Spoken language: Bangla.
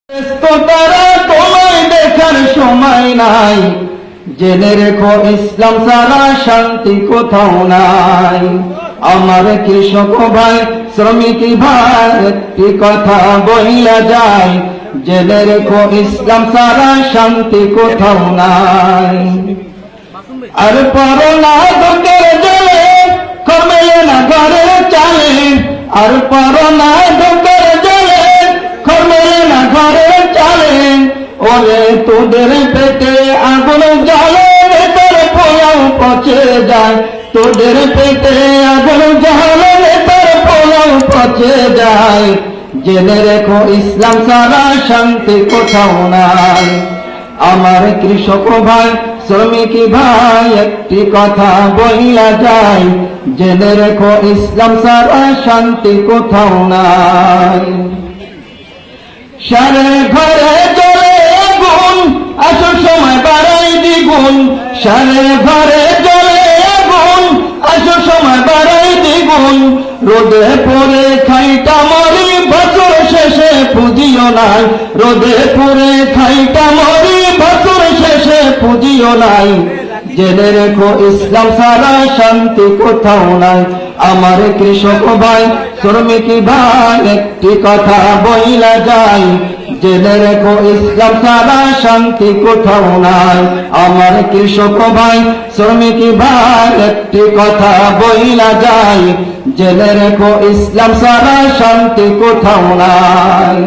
তারা তোমায় দেখার সময় নাই, জেনে রেখো ইসলাম ছাড়া শান্তি কোথাও নাই। আমার কৃষক ভাই শ্রমিক ভাই একটি কথা বইলা যায়, জেনে রেখো ইসলাম ছাড়া শান্তি কোথাও নাই। আর পরো না দুঃখের জলে কমেলে না ঘরের চালে, আর পরো না দুঃখের জলে কমেলে না ঘরের চালে। ওরে তোদের পেটে আগুন জ্বালে, ভেতরে পোলাও পচে যায়। তোদের পেটে আগুন জ্বালে, ভেতরে পোলাও পচে যায়। জেনে রেখো ইসলাম ছাড়া শান্তি কোথাও নাই। আমার কৃষক ভাই শ্রমিক ভাই একটি কথা বইলা যায়, জেনে রেখো ইসলাম ছাড়া শান্তি কোথাও নাই। সারে ঘরে জ্বলে আগুন, আসো সময় বাড়াই দ্বিগুণ। সারে ঘরে জ্বলে আগুন, আসো সময় বাড়াই দ্বিগুণ। রোদে পড়ে খাইটা মরি, বছর শেষে পুঁজিও নাই। রোদে পড়ে খাইটা মরি, বছর শেষে পুঁজিও নাই। জেনে রেখো ইসলাম ছাড়া শান্তি কোথাও নাই। আমার কৃষক ভাই শ্রমিক ভাই একটি কথা বইলা যায়, জেনে রেখো ইসলাম ছাড়া শান্তি কোথাও নাই। আমার কৃষক ভাই শ্রমিক ভাই একটি কথা বইলা যায়, জেনে রেখো ইসলাম ছাড়া শান্তি কোথাও নাই।